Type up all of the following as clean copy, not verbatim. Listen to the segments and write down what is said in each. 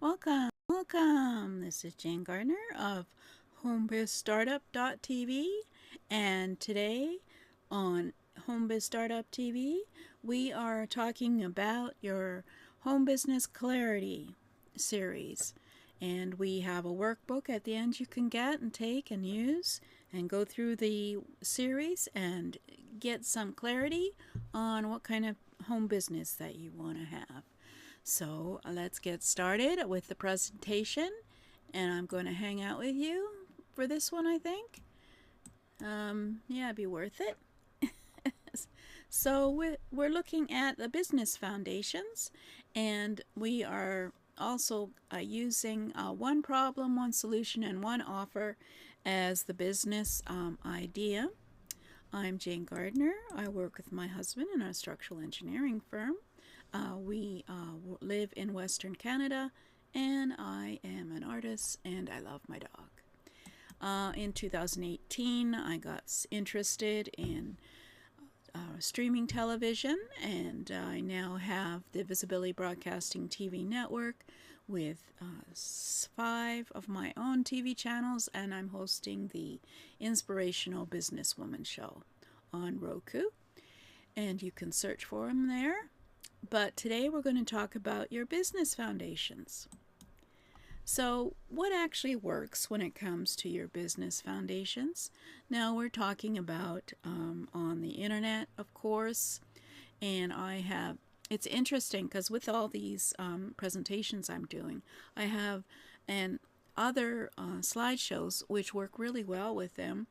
Welcome. This is Jane Gardner of HomeBizStartup.tv, and today on HomeBiz Startup TV, we are talking about your Home Business Clarity series. And we have a workbook at the end you can get and take and use and go through the series and get some clarity on what kind of home business that you want to have. So let's get started with the presentation, and I'm going to hang out with you for this one, I think. Yeah, it'd be worth it. So we're looking at the business foundations, and we are also using one problem, one solution, and one offer as the business idea. I'm Jane Gardner. I work with my husband in our structural engineering firm. We live in Western Canada, and I am an artist, and I love my dog. In 2018, I got interested in streaming television, and I now have the Visibility Broadcasting TV network with 5 of my own TV channels, and I'm hosting the Inspirational Businesswoman Show on Roku, and you can search for them there. But today we're going to talk about your business foundations. So what actually works when it comes to your business foundations? Now we're talking about on the internet, of course, and it's interesting because with all these presentations I'm doing, I have other slideshows which work really well with them.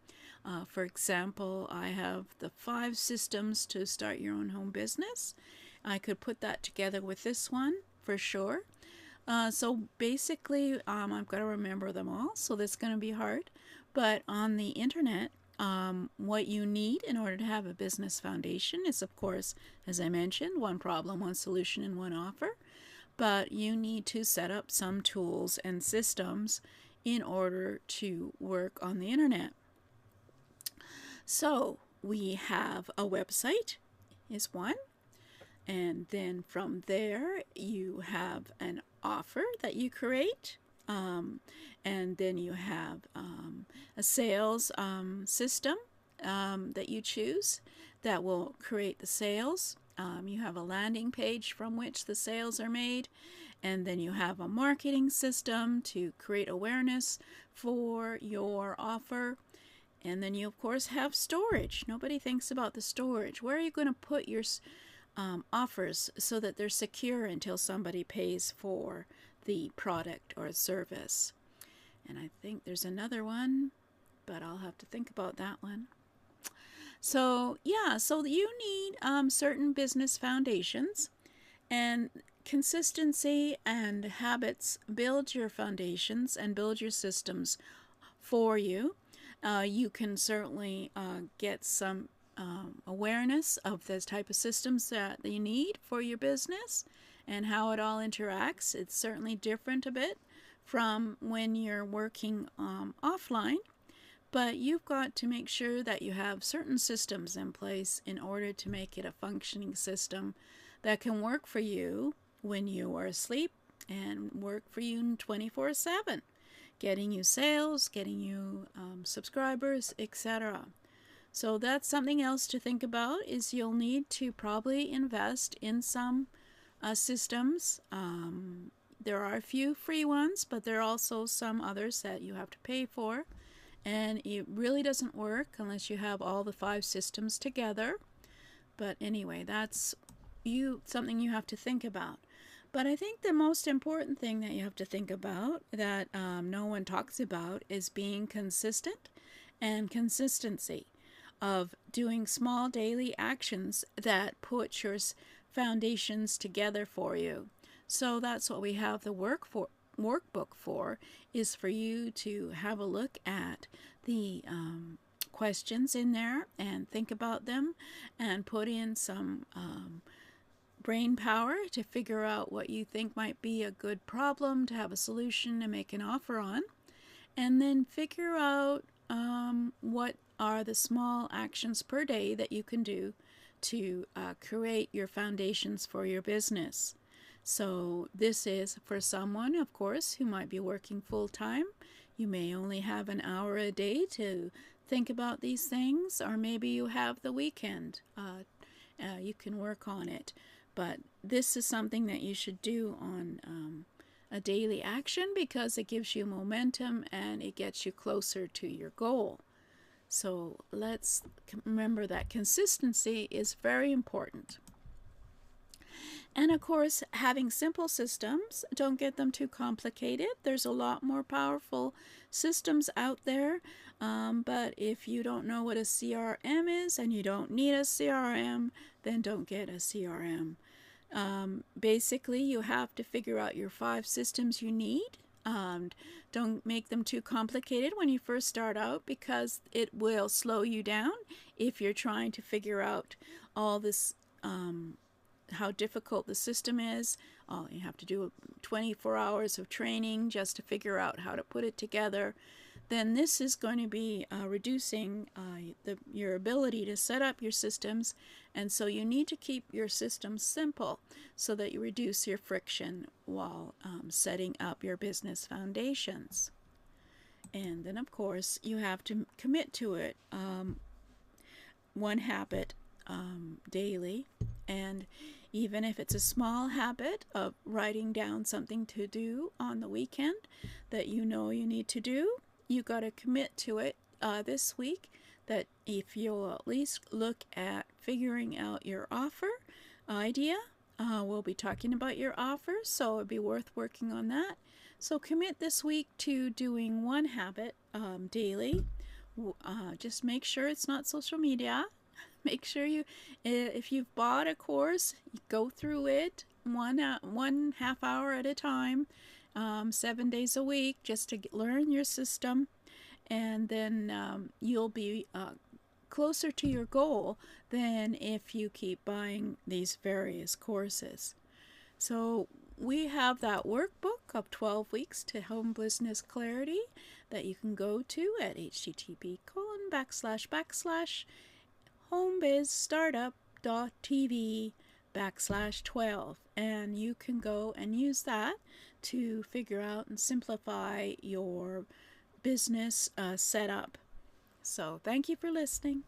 For example, I have the 5 systems to start your own home business. I could put that together with this one for sure. So basically, I've got to remember them all, so that's going to be hard. But on the internet, what you need in order to have a business foundation is, of course, as I mentioned, one problem, one solution, and one offer. But you need to set up some tools and systems in order to work on the internet. So we have a website is one. And then from there, you have an offer that you create. And then you have a sales system that you choose that will create the sales. You have a landing page from which the sales are made. And then you have a marketing system to create awareness for your offer. And then you, of course, have storage. Nobody thinks about the storage. Where are you going to put your offers so that they're secure until somebody pays for the product or service? And I think there's another one, but I'll have to think about that one. So yeah, so you need certain business foundations, and consistency and habits build your foundations and build your systems for you. You can certainly get some awareness of the type of systems that you need for your business and how it all interacts. It's certainly different a bit from when you're working offline, but you've got to make sure that you have certain systems in place in order to make it a functioning system that can work for you when you are asleep and work for you 24/7, getting you sales, getting you subscribers, etc. So that's something else to think about, is you'll need to probably invest in some systems. There are a few free ones, but there are also some others that you have to pay for. And it really doesn't work unless you have all the 5 systems together. But anyway, that's something you have to think about. But I think the most important thing that you have to think about that no one talks about is being consistent and consistency of doing small daily actions that put your foundations together for you. So that's what we have the workbook for, is for you to have a look at the questions in there and think about them and put in some brain power to figure out what you think might be a good problem to have a solution to make an offer on, and then figure out what are the small actions per day that you can do to create your foundations for your business. So this is for someone, of course, who might be working full time. You may only have an hour a day to think about these things, or maybe you have the weekend. You can work on it. But this is something that you should do on a daily action because it gives you momentum and it gets you closer to your goal. So let's remember that consistency is very important. And of course, having simple systems, don't get them too complicated. There's a lot more powerful systems out there. But if you don't know what a CRM is and you don't need a CRM, then don't get a CRM. Basically, you have to figure out your 5 systems you need. Don't make them too complicated when you first start out because it will slow you down if you're trying to figure out all this, how difficult the system is. You have to do 24 hours of training just to figure out how to put it together. Then this is going to be reducing your ability to set up your systems, and so you need to keep your systems simple so that you reduce your friction while setting up your business foundations. And then of course you have to commit to it, one habit daily, and even if it's a small habit of writing down something to do on the weekend that you know you need to do, you got to commit to it this week. That if you'll at least look at figuring out your offer idea, we'll be talking about your offer, so it'd be worth working on that. So commit this week to doing one habit daily. Just make sure it's not social media. Make sure if you've bought a course, you go through it one half hour at a time, 7 days a week, just to learn your system, and then you'll be closer to your goal than if you keep buying these various courses. So we have that workbook of 12 weeks to home business clarity that you can go to at http://homebizstartup.tv/12, and you can go and use that to figure out and simplify your business setup. So thank you for listening.